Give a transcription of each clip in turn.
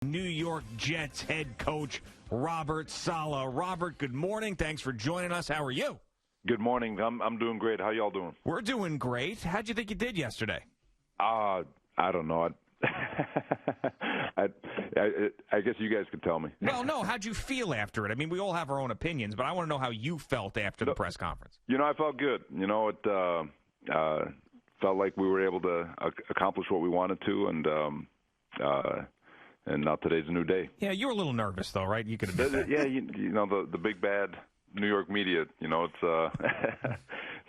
New York Jets head coach Robert Saleh. Robert, good morning. Thanks for joining us. How are you? Good morning. I'm doing great. How y'all doing? We're doing great. How'd you think you did yesterday? I don't know. I guess you guys could tell me. Well, no. How'd you feel after it? I mean, we all have our own opinions, but I want to know how you felt after the press conference. I felt good. It felt like we were able to accomplish what we wanted to, and now today's a new day. Yeah, you were a little nervous, though, right? You could admit that. Yeah, the big bad New York media. It's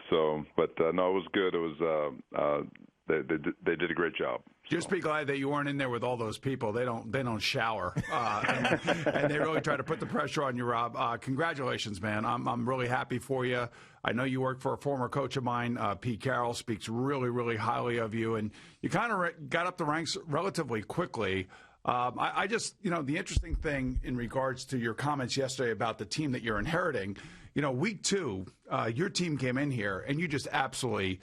so, but no, it was good. It was they did a great job. Just be glad that you weren't in there with all those people. They don't shower, and they really try to put the pressure on you, Rob. Congratulations, man. I'm really happy for you. I know you work for a former coach of mine, Pete Carroll, speaks really, really highly of you, and you kind of got up the ranks relatively quickly. I just, the interesting thing in regards to your comments yesterday about the team that you're inheriting, week 2, your team came in here and you just absolutely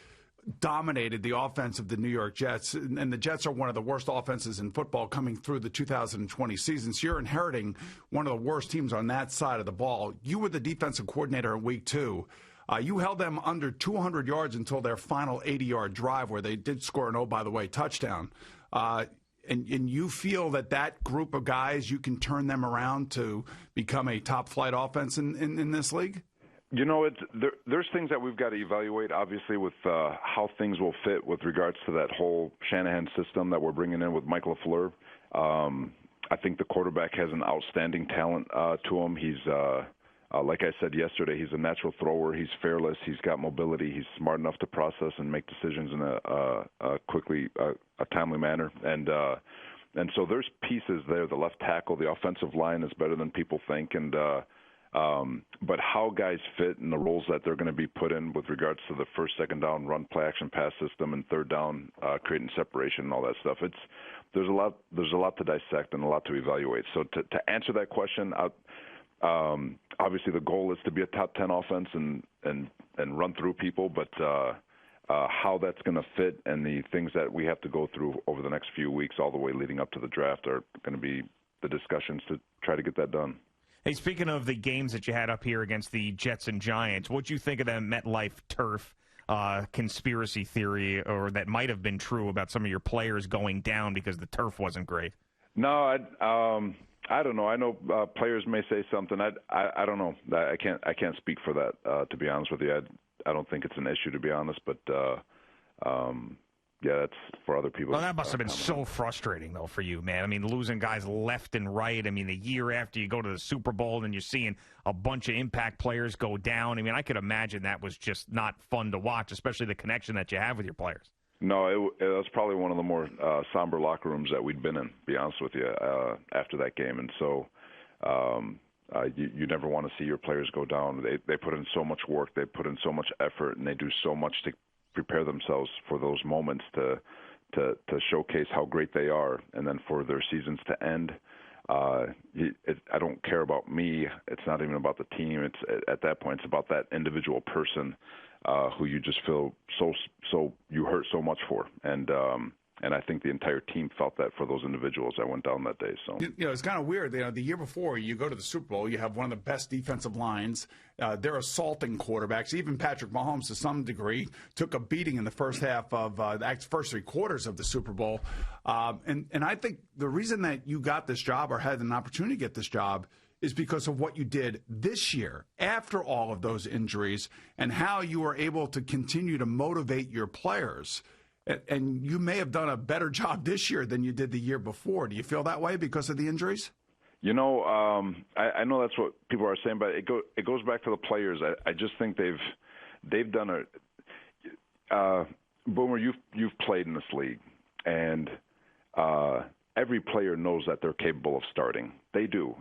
dominated the offense of the New York Jets. And the Jets are one of the worst offenses in football coming through the 2020 season. So you're inheriting one of the worst teams on that side of the ball. You were the defensive coordinator in week 2. You held them under 200 yards until their final 80-yard drive where they did score an, touchdown. And you feel that group of guys, you can turn them around to become a top-flight offense in this league? There's things that we've got to evaluate, obviously, with how things will fit with regards to that whole Shanahan system that we're bringing in with Mike LaFleur. I think the quarterback has an outstanding talent to him. He's like I said yesterday, he's a natural thrower. He's fearless. He's got mobility. He's smart enough to process and make decisions in a timely manner. And so there's pieces there. The left tackle, the offensive line is better than people think. But how guys fit and the roles that they're going to be put in with regards to the first, second down, run, play action, pass system, and third down, creating separation and all that stuff. There's a lot to dissect and a lot to evaluate. So to answer that question, obviously the goal is to be a top 10 offense and run through people, but how that's going to fit and the things that we have to go through over the next few weeks all the way leading up to the draft are going to be the discussions to try to get that done. Hey, speaking of the games that you had up here against the Jets and Giants, what'd you think of that MetLife turf conspiracy theory, or that might have been true about some of your players going down because the turf wasn't great? No, I don't know. I know players may say something. I don't know. I can't speak for that. To be honest with you, I don't think it's an issue, to be honest. But yeah, that's for other people. Well, that must have been so frustrating, though, for you, man. I mean, losing guys left and right. I mean, the year after you go to the Super Bowl and you're seeing a bunch of impact players go down. I mean, I could imagine that was just not fun to watch, especially the connection that you have with your players. No, it was probably one of the more somber locker rooms that we'd been in, to be honest with you, after that game. And so you never want to see your players go down. They put in so much work, they put in so much effort, and they do so much to prepare themselves for those moments to showcase how great they are, and then for their seasons to end. I don't care about me. It's not even about the team. It's at that point, it's about that individual person who you just feel so you hurt so much for, and I think the entire team felt that for those individuals that went down that day. So it's kind of weird. The year before you go to the Super Bowl, you have one of the best defensive lines. They're assaulting quarterbacks. Even Patrick Mahomes, to some degree, took a beating in the first half of the first 3 quarters of the Super Bowl. And I think the reason that you got this job or had an opportunity to get this job is because of what you did this year after all of those injuries and how you were able to continue to motivate your players. And you may have done a better job this year than you did the year before. Do you feel that way because of the injuries? I know that's what people are saying, but it goes back to the players. I just think they've done Boomer, you've played in this league, and every player knows that they're capable of starting. They do.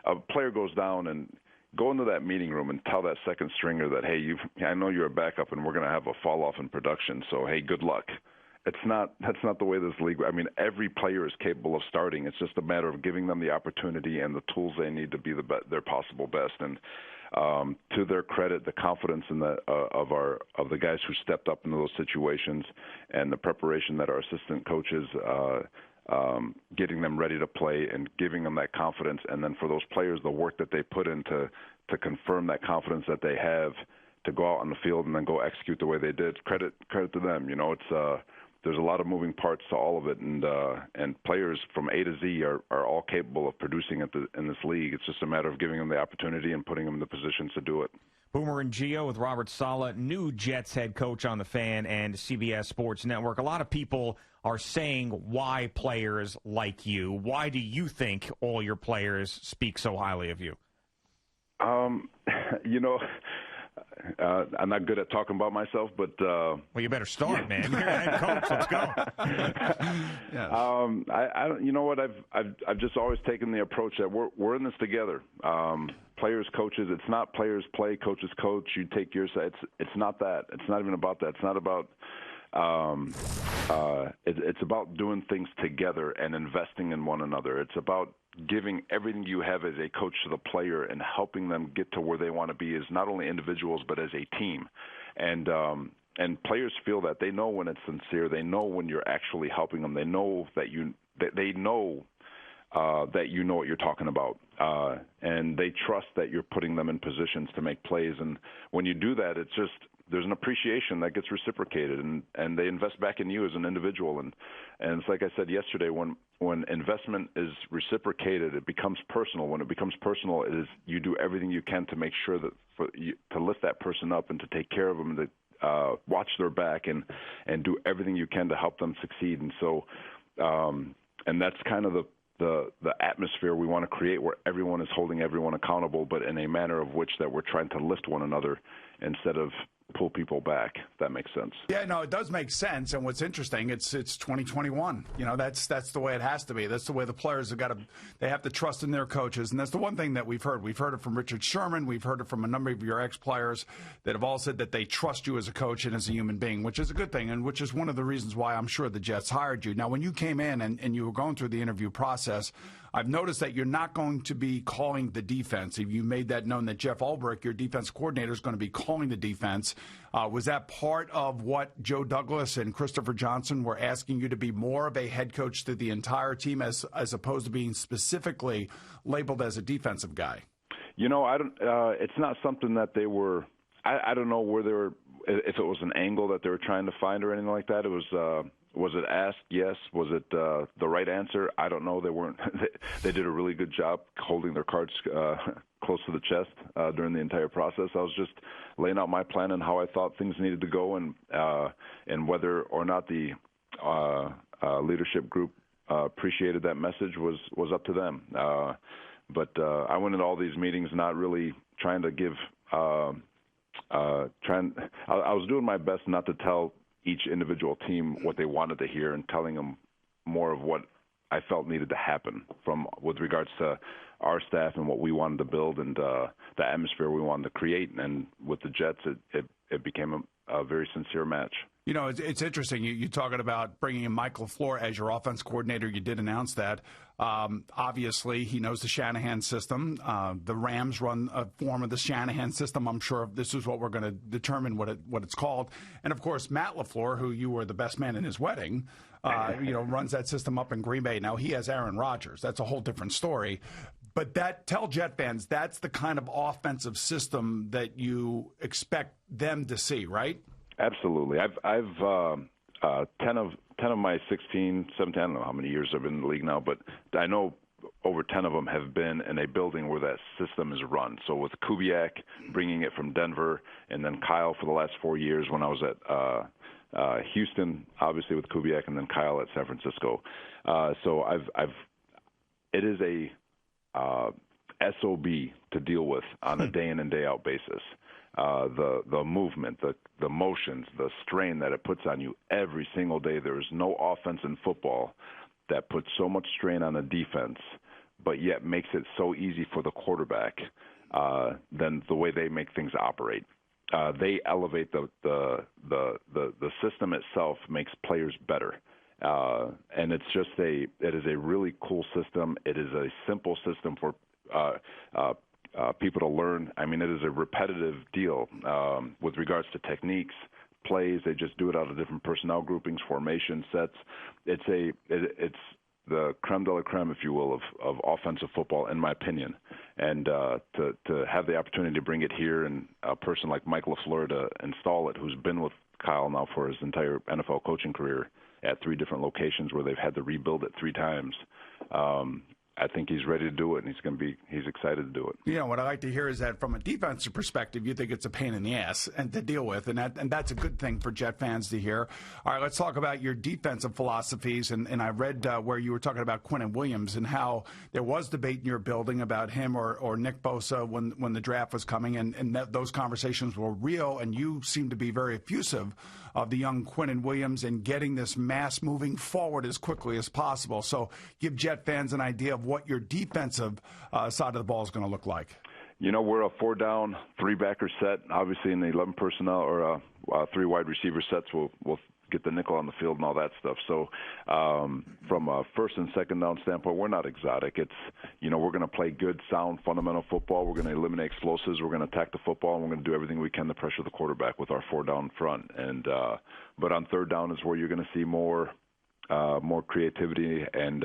A player goes down and go into that meeting room and tell that second stringer that, hey, I know you're a backup and we're going to have a fall off in production, so hey, good luck. That's not the way this league. I mean, every player is capable of starting. It's just a matter of giving them the opportunity and the tools they need to be their possible best. And to their credit, the confidence in of the guys who stepped up into those situations and the preparation that our assistant coaches getting them ready to play and giving them that confidence. And then for those players, the work that they put in to confirm that confidence that they have to go out on the field and then go execute the way they did. Credit to them. It's there's a lot of moving parts to all of it, and players from A to Z are all capable of producing in this league. It's just a matter of giving them the opportunity and putting them in the positions to do it. Boomer and Gio with Robert Saleh, new Jets head coach on the Fan and CBS Sports Network. A lot of people are saying why players like you. Why do you think all your players speak so highly of you? I'm not good at talking about myself, but well, you better start, man. You're head coach. Let's go. Yes. I don't. You know what? I've just always taken the approach that we're in this together. Players, coaches. It's not players play, coaches coach. You take your side. It's not that. It's not even about that. It's not about. It's about doing things together and investing in one another. It's about giving everything you have as a coach to the player and helping them get to where they want to be as not only individuals but as a team. And players feel that. They know when it's sincere. They know when you're actually helping them. They know that they know that you know what you're talking about. And they trust that you're putting them in positions to make plays. And when you do that, it's just there's an appreciation that gets reciprocated, and they invest back in you as an individual. And it's like I said yesterday, when investment is reciprocated, it becomes personal. When it becomes personal, it is you do everything you can to make sure that to lift that person up and to take care of them, and to watch their back and do everything you can to help them succeed. And so, and that's kind of the atmosphere we want to create, where everyone is holding everyone accountable, but in a manner of which that we're trying to lift one another instead of pull people back. If that makes sense. Yeah, no, it does make sense. And what's interesting, it's 2021. That's the way it has to be. That's the way the players they have to trust in their coaches. And that's the one thing that we've heard. We've heard it from Richard Sherman. We've heard it from a number of your ex-players that have all said that they trust you as a coach and as a human being, which is a good thing, and which is one of the reasons why I'm sure the Jets hired you. Now, when you came in and you were going through the interview process, I've noticed that you're not going to be calling the defense. You made that known that Jeff Ulbrich, your defense coordinator, is going to be calling the defense. Was that part of what Joe Douglas and Christopher Johnson were asking you to be more of a head coach to the entire team as opposed to being specifically labeled as a defensive guy? I don't. It's not something that they were. I don't know where they were. If it was an angle that they were trying to find or anything like that. It was. Was it asked? Yes. Was it the right answer? I don't know. They weren't. They did a really good job holding their cards close to the chest during the entire process. I was just laying out my plan and how I thought things needed to go, and whether or not the leadership group appreciated that message was up to them. But I went into all these meetings not really trying to give. I was doing my best not to tell each individual team what they wanted to hear, and telling them more of what I felt needed to happen with regards to our staff and what we wanted to build and the atmosphere we wanted to create. And with the Jets, it became a very sincere match. It's interesting. You're talking about bringing in Mike LaFleur as your offense coordinator. You did announce that. Obviously, he knows the Shanahan system. The Rams run a form of the Shanahan system. I'm sure this is what we're going to determine what it's called. And, of course, Matt LaFleur, who you were the best man in his wedding, runs that system up in Green Bay. Now, he has Aaron Rodgers. That's a whole different story. But tell Jet fans, that's the kind of offensive system that you expect them to see, right? Absolutely. I've 10 of my 16, 17, I don't know how many years I've been in the league now, but I know over 10 of them have been in a building where that system is run. So with Kubiak bringing it from Denver, and then Kyle for the last 4 years when I was at Houston, obviously with Kubiak, and then Kyle at San Francisco. So it is a SOB to deal with on a day in and day out basis. The movement, the motions, the strain that it puts on you every single day. There is no offense in football that puts so much strain on a defense, but yet makes it so easy for the quarterback than the way they make things operate. They elevate the system itself, makes players better. And it is a really cool system. It is a simple system for people to learn. I mean, it is a repetitive deal with regards to techniques, plays. They just do it out of different personnel groupings, formation sets. It's the creme de la creme, if you will, of offensive football, in my opinion. And to have the opportunity to bring it here and a person like Mike LaFleur to install it, who's been with Kyle now for his entire NFL coaching career at 3 different locations where they've had to rebuild it 3 times. I think he's ready to do it, and he's excited to do it. You know, what I like to hear is that from a defensive perspective, you think it's a pain in the ass and to deal with, and that's a good thing for Jet fans to hear. All right, let's talk about your defensive philosophies, and I read where you were talking about Quinnen Williams and how there was debate in your building about him or Nick Bosa when the draft was coming, and those conversations were real, and you seem to be very effusive of the young Quinnen Williams and getting this mass moving forward as quickly as possible. So give Jet fans an idea of what your defensive side of the ball is going to look like. You know, we're a 4-down, 3-backer set. Obviously, in the 11 personnel or 3 wide receiver sets, we'll get the nickel on the field and all that stuff. So from a first and second down standpoint, we're not exotic. It's, you know, we're going to play good, sound, fundamental football. We're going to eliminate explosives. We're going to attack the football, and we're going to do everything we can to pressure the quarterback with our 4-down front. And but on third down is where you're going to see more creativity and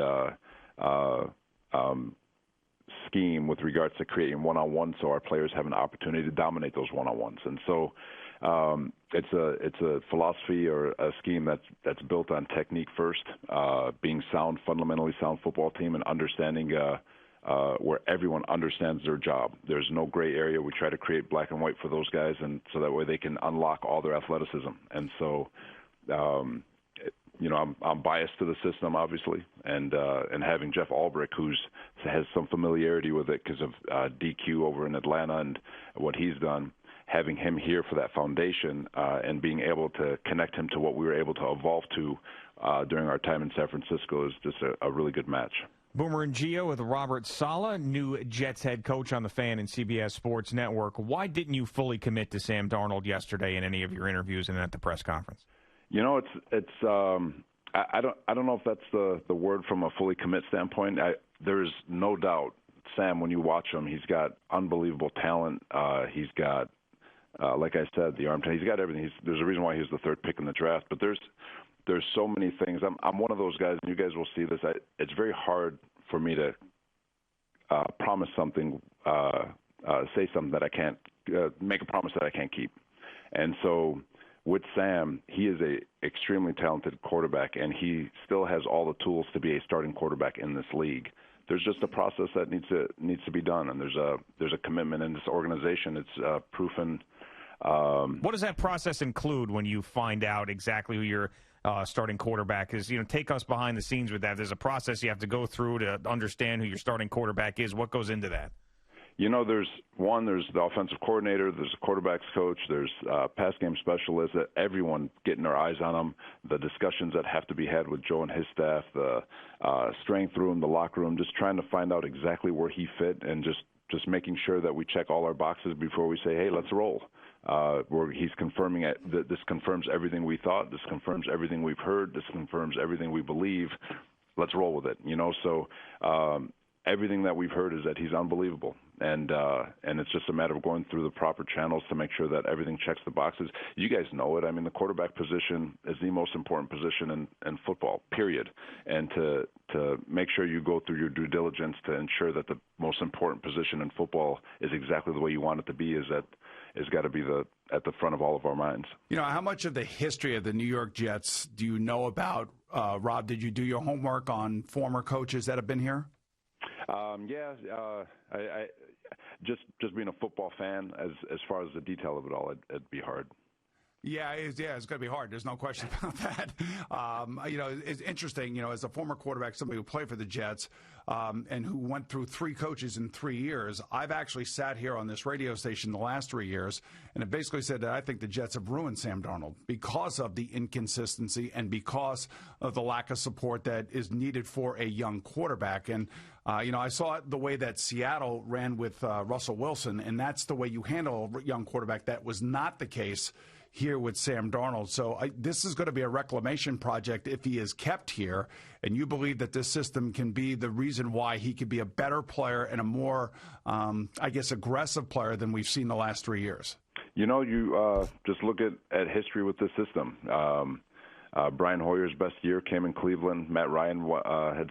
scheme with regards to creating one-on-one, so our players have an opportunity to dominate those one-on-ones. And so it's a philosophy or a scheme that's built on technique first, being sound, fundamentally sound football team, and understanding where everyone understands their job. There's no gray area. We try to create black and white for those guys, and so that way they can unlock all their athleticism. And so, you know, I'm biased to the system, obviously, and having Jeff Ulbrich, has some familiarity with it because of DQ over in Atlanta and what he's done. Having him here for that foundation and being able to connect him to what we were able to evolve to during our time in San Francisco is just a really good match. Boomer and Gio with Robert Saleh, new Jets head coach on the Fan and CBS Sports Network. Why didn't you fully commit to Sam Darnold yesterday in any of your interviews and at the press conference? You know, I don't know if that's the word from a fully commit standpoint. There's no doubt, Sam, when you watch him, he's got unbelievable talent. He's got, like I said, the arm talent. He's got everything. There's a reason why he was the 3rd pick in the draft. But there's so many things. I'm one of those guys, and you guys will see this. It's very hard for me to promise something, say something that I can't, make a promise that I can't keep. And so with Sam, he is a extremely talented quarterback, and he still has all the tools to be a starting quarterback in this league. There's just a process that needs to be done, and there's a commitment in this organization. It's proven. What does that process include when you find out exactly who your starting quarterback is? You know, take us behind the scenes with that. There's a process you have to go through to understand who your starting quarterback is. What goes into that? You know, there's the offensive coordinator, there's a quarterback's coach, there's pass game specialists, everyone getting their eyes on them, the discussions that have to be had with Joe and his staff, the strength room, the locker room, just trying to find out exactly where he fit and just making sure that we check all our boxes before we say, hey, let's roll. Where he's confirming it, this confirms everything we thought, this confirms everything we've heard, this confirms everything we believe. Let's roll with it, you know. So everything that we've heard is that he's unbelievable, and it's just a matter of going through the proper channels to make sure that everything checks the boxes. You guys know it. I mean, the quarterback position is the most important position in football, period. And to make sure you go through your due diligence to ensure that the most important position in football is exactly the way you want it to be is got to be at the front of all of our minds. You know, how much of the history of the New York Jets do you know about, Rob? Did you do your homework on former coaches that have been here? I just being a football fan, as far as the detail of it all, it'd be hard. Yeah, it's going to be hard. There's no question about that. You know, it's interesting, you know, as a former quarterback, somebody who played for the Jets and who went through 3 coaches in 3 years, I've actually sat here on this radio station the last 3 years, and it basically said that I think the Jets have ruined Sam Darnold because of the inconsistency and because of the lack of support that is needed for a young quarterback. And, you know, I saw the way that Seattle ran with Russell Wilson, and that's the way you handle a young quarterback. That was not the case here with Sam Darnold. So this is going to be a reclamation project if he is kept here, and you believe that this system can be the reason why he could be a better player and a more, I guess, aggressive player than we've seen the last 3 years. You know, you just look at history with this system. Brian Hoyer's best year came in Cleveland. Matt Ryan had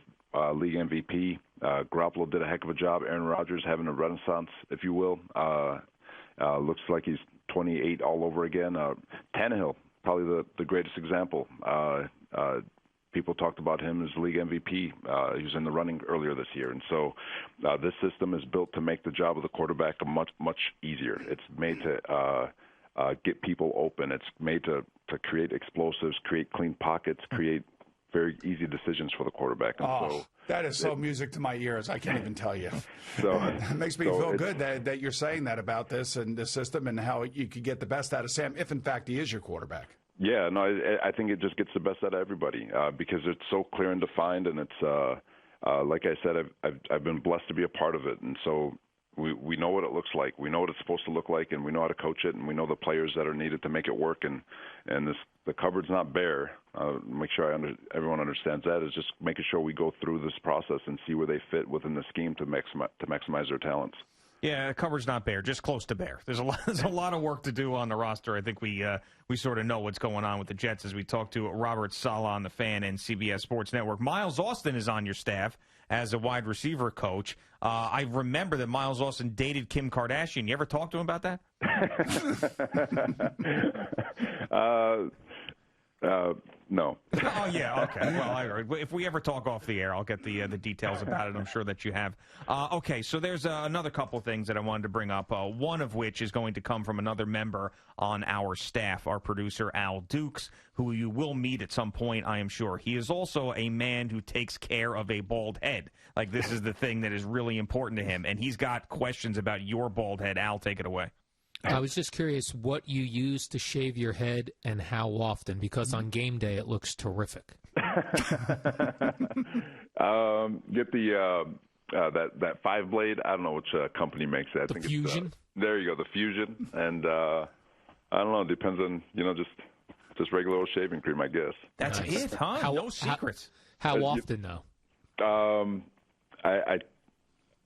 league MVP. Garoppolo did a heck of a job. Aaron Rodgers having a renaissance, if you will. Looks like he's 28 all over again. Tannehill, probably the greatest example. People talked about him as league MVP. He was in the running earlier this year. And so this system is built to make the job of the quarterback much, much easier. It's made to get people open. It's made to create explosives, create clean pockets, create very easy decisions for the quarterback. And so that is so music to my ears. I can't even tell you. So it makes me feel good that you're saying that about this and the system and how you could get the best out of Sam if, in fact, he is your quarterback. Yeah, no, I think it just gets the best out of everybody because it's so clear and defined, and it's like I said, I've been blessed to be a part of it, and so we know what it looks like, we know what it's supposed to look like, and we know how to coach it, and we know the players that are needed to make it work, and the cupboard's not bare. Make sure everyone understands that is just making sure we go through this process and see where they fit within the scheme to maximize their talents. Yeah, the cupboard's not bare, just close to bare. There's a lot of work to do on the roster. I think we sort of know what's going on with the Jets as we talk to Robert Saleh on the Fan and CBS Sports Network. Miles Austin is on your staff as a wide receiver coach. I remember that Miles Austin dated Kim Kardashian. You ever talk to him about that? No. Oh, yeah, okay. Well, if we ever talk off the air, I'll get the details about it. I'm sure that you have. Okay, so there's another couple things that I wanted to bring up, one of which is going to come from another member on our staff, our producer, Al Dukes, who you will meet at some point, I am sure. He is also a man who takes care of a bald head. Like, this is the thing that is really important to him, and he's got questions about your bald head. Al, take it away. I was just curious what you use to shave your head and how often, because on game day it looks terrific. Get the that 5-blade. I don't know which company makes that. The Fusion? There you go, the Fusion. And I don't know. It depends on just regular old shaving cream, I guess. That's it, huh? No secrets. How often though? I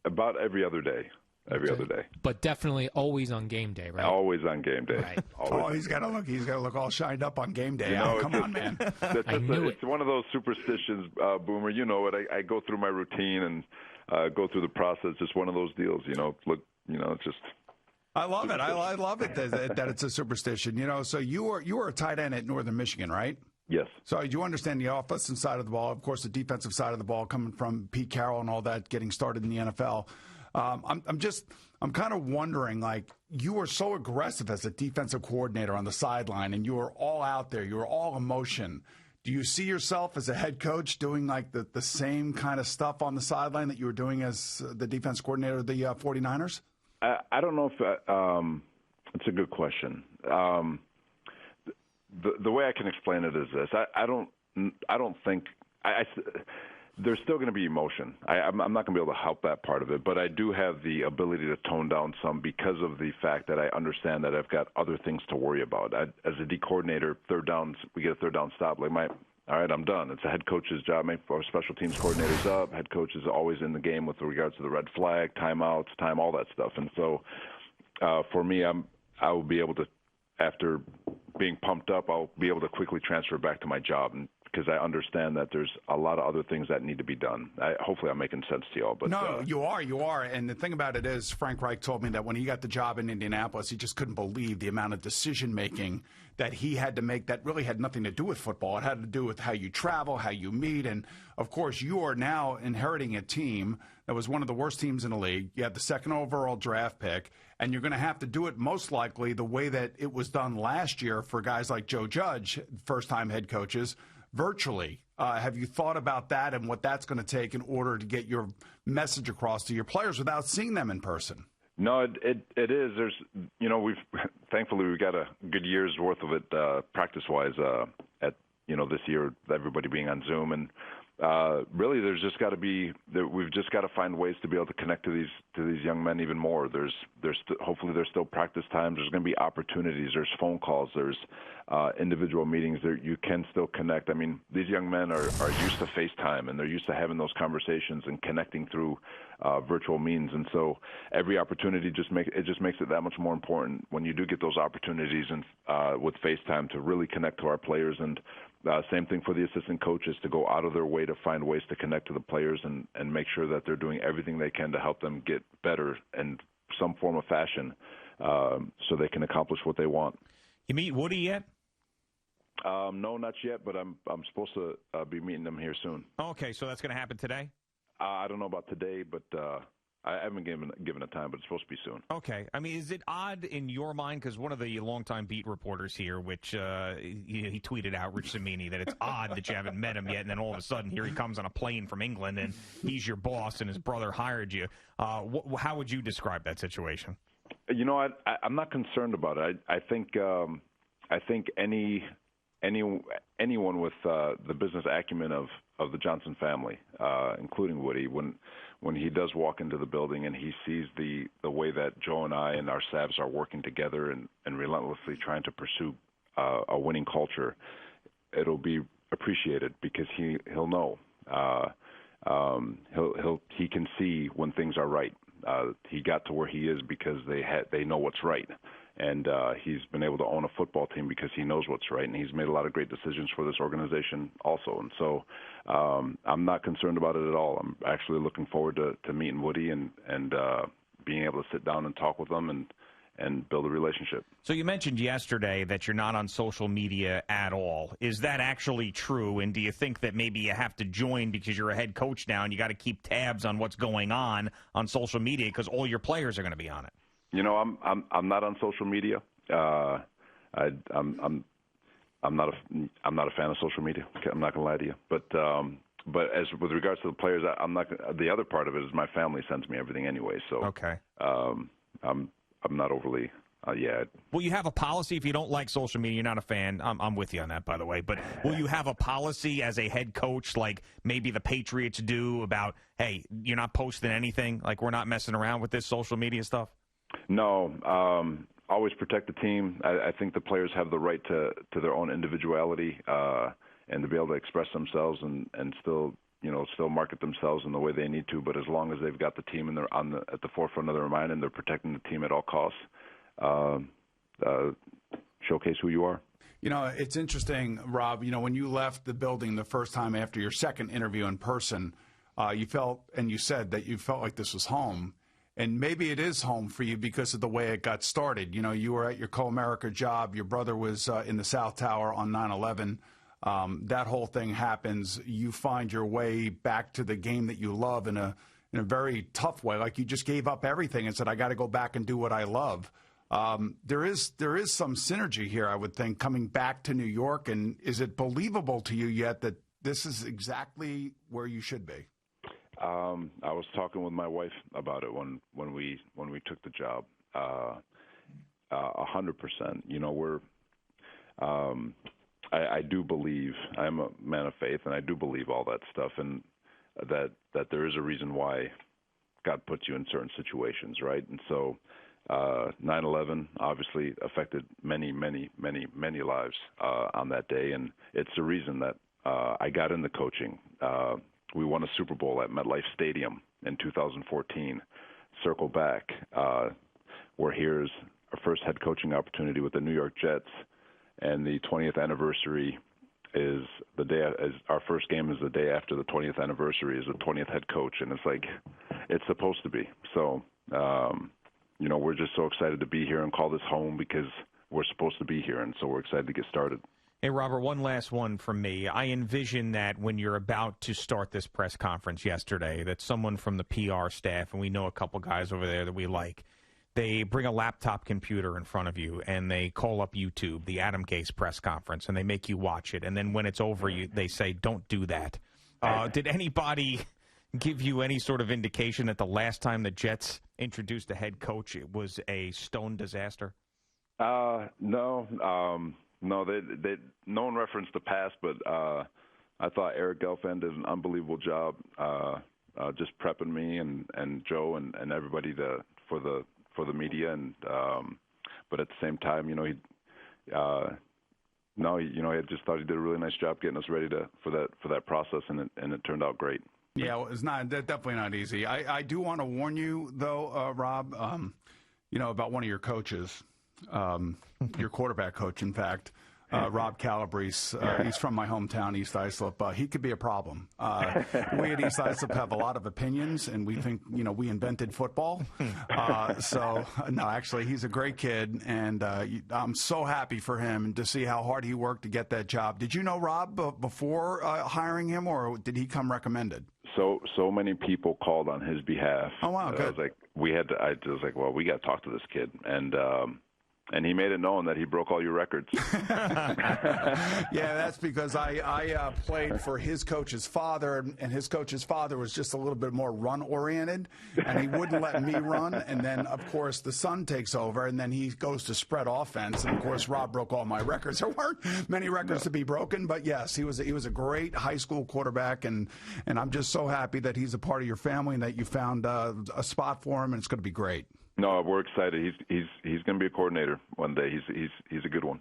about every other day. Every other day, but definitely always on game day, right? Always on game day. Right. Oh, he's got to look all shined up on game day. Come on, man. It's one of those superstitions, Boomer. You know it. I go through my routine and go through the process. Just one of those deals. It's just. I love it. I love it that it's a superstition. So you were a tight end at Northern Michigan, right? Yes. So you understand the offensive side of the ball, of course, the defensive side of the ball, coming from Pete Carroll and all that, getting started in the NFL. I'm kind of wondering, like, you were so aggressive as a defensive coordinator on the sideline, and you were all out there. You were all emotion. Do you see yourself as a head coach doing, like, the same kind of stuff on the sideline that you were doing as the defense coordinator of the 49ers? I don't know if it's a good question. The way I can explain it is this. I don't think there's still going to be emotion. I'm not going to be able to help that part of it, but I do have the ability to tone down some because of the fact that I understand that I've got other things to worry about. As a D coordinator, we get a third down stop. All right, I'm done. It's a head coach's job. Our special teams coordinator's up. Head coach is always in the game with regards to the red flag, timeouts, all that stuff. And so for me, I will be able to, after being pumped up, I'll be able to quickly transfer back to my job, and because I understand that there's a lot of other things that need to be done. Hopefully I'm making sense to y'all. But no, you are. And the thing about it is, Frank Reich told me that when he got the job in Indianapolis, he just couldn't believe the amount of decision-making that he had to make that really had nothing to do with football. It had to do with how you travel, how you meet. And, of course, you are now inheriting a team that was one of the worst teams in the league. You had the second overall draft pick, and you're going to have to do it most likely the way that it was done last year for guys like Joe Judge, first-time head coaches, virtually. Have you thought about that and what that's going to take in order to get your message across to your players without seeing them in person? No, it is. There's, thankfully we've got a good year's worth of it practice-wise at this year, everybody being on Zoom, and really there's just got to be we've just got to find ways to be able to connect to these young men even more. Hopefully there's still practice times. There's going to be opportunities. There's phone calls. There's individual meetings. You can still connect. I mean, these young men are used to FaceTime, and they're used to having those conversations and connecting through virtual means. And so every opportunity just makes it that much more important when you do get those opportunities and with FaceTime to really connect to our players and Same thing for the assistant coaches, to go out of their way to find ways to connect to the players and make sure that they're doing everything they can to help them get better in some form of fashion, so they can accomplish what they want. You meet Woody yet? No, not yet, but I'm supposed to be meeting them here soon. Okay, so that's going to happen today? I don't know about today, but I haven't given a time, but it's supposed to be soon. Okay. I mean, is it odd in your mind, because one of the longtime beat reporters here, which he tweeted out, Rich Cimini, that it's odd that you haven't met him yet, and then all of a sudden here he comes on a plane from England, and he's your boss, and his brother hired you. How would you describe that situation? You know, I'm not concerned about it. I think anyone with the business acumen of the Johnson family, including Woody, when he does walk into the building and he sees the way that Joe and I and our staffs are working together and relentlessly trying to pursue a winning culture, it'll be appreciated, because he'll know. He can see when things are right. He got to where he is because they know what's right. And he's been able to own a football team because he knows what's right, and he's made a lot of great decisions for this organization also. And so I'm not concerned about it at all. I'm actually looking forward to meeting Woody and being able to sit down and talk with them and build a relationship. So you mentioned yesterday that you're not on social media at all. Is that actually true? And do you think that maybe you have to join because you're a head coach now and you got to keep tabs on what's going on social media because all your players are going to be on it? You know, I'm not on social media. I'm not a fan of social media. I'm not gonna lie to you. But as with regards to the players, I'm not. The other part of it is my family sends me everything anyway. So okay. I'm not overly. Yeah. Will you have a policy if you don't like social media? You're not a fan. I'm with you on that, by the way. But will you have a policy as a head coach, like maybe the Patriots do, about, hey, you're not posting anything, like we're not messing around with this social media stuff? No, always protect the team. I think the players have the right to their own individuality and to be able to express themselves and still market themselves in the way they need to. But as long as they've got the team and they're at the forefront of their mind and they're protecting the team at all costs, showcase who you are. You know, it's interesting, Rob. You know, when you left the building the first time after your second interview in person, you felt, and you said that you felt like this was home. And maybe it is home for you because of the way it got started. You know, you were at your Co-America job. Your brother was in the South Tower on 9/11. That whole thing happens. You find your way back to the game that you love in a very tough way. Like you just gave up everything and said, I got to go back and do what I love. There is some synergy here, I would think, coming back to New York. And is it believable to you yet that this is exactly where you should be? I was talking with my wife about it when we took the job. 100%. You know, I do believe, I'm a man of faith, and I do believe all that stuff, and that there is a reason why God puts you in certain situations, right? And so 9/11 obviously affected many, many, many, many lives on that day, and it's the reason that I got into coaching. We won a Super Bowl at MetLife Stadium in 2014. Circle back. We're here's our first head coaching opportunity with the New York Jets, and the 20th anniversary is the day. Our first game is the day after the 20th anniversary. Is the 20th head coach, and it's like it's supposed to be. So, you know, we're just so excited to be here and call this home because we're supposed to be here, and so we're excited to get started. Hey, Robert, one last one from me. I envision that when you're about to start this press conference yesterday, that someone from the PR staff, and we know a couple guys over there that we like, they bring a laptop computer in front of you and they call up YouTube, the Adam Gase press conference, and they make you watch it. And then when it's over, they say, don't do that. Did anybody give you any sort of indication that the last time the Jets introduced a head coach, it was a stone disaster? No. No, no one referenced the past, but I thought Eric Gelfand did an unbelievable job just prepping me and Joe and everybody for the media, and but at the same time, you know, I just thought he did a really nice job getting us ready for that process, and it turned out great. Yeah, well, it's definitely not easy. I do want to warn you though, Rob, you know, about one of your coaches. Your quarterback coach, in fact. Rob Calabrese. He's from my hometown, East Islip. He could be a problem. We at East Islip have a lot of opinions, and we think, we invented football. No, actually, he's a great kid, and I'm so happy for him and to see how hard he worked to get that job. Did you know Rob before hiring him, or did he come recommended? So many people called on his behalf. Oh, wow, good. I was like, well, we got to talk to this kid, and he made it known that he broke all your records. Yeah, that's because I played for his coach's father, and his coach's father was just a little bit more run-oriented, and he wouldn't let me run. And then, of course, the son takes over, and then he goes to spread offense. And, of course, Rob broke all my records. There weren't many records to be broken, but, yes, he was a great high school quarterback, and I'm just so happy that he's a part of your family and that you found a spot for him, and it's going to be great. No, we're excited. He's going to be a coordinator one day. He's a good one.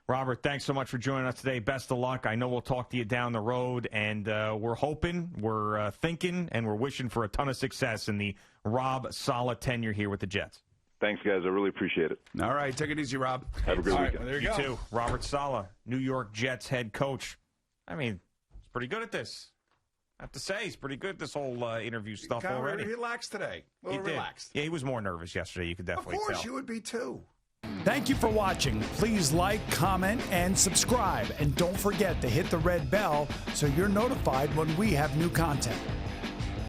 Robert, thanks so much for joining us today. Best of luck. I know we'll talk to you down the road, and we're hoping, we're thinking, and we're wishing for a ton of success in the Rob Saleh tenure here with the Jets. Thanks, guys. I really appreciate it. All right, take it easy, Rob. Have a good weekend. Well, there You go. too. Robert Saleh, New York Jets head coach. I mean, he's pretty good at this. I have to say, he's pretty good at this whole interview stuff Kind of already. relaxed today. A little relaxed. Yeah, he was more nervous yesterday. You could definitely Of course, tell. you would be too. Thank you for watching. Please like, comment, and subscribe. And don't forget to hit the red bell so you're notified when we have new content.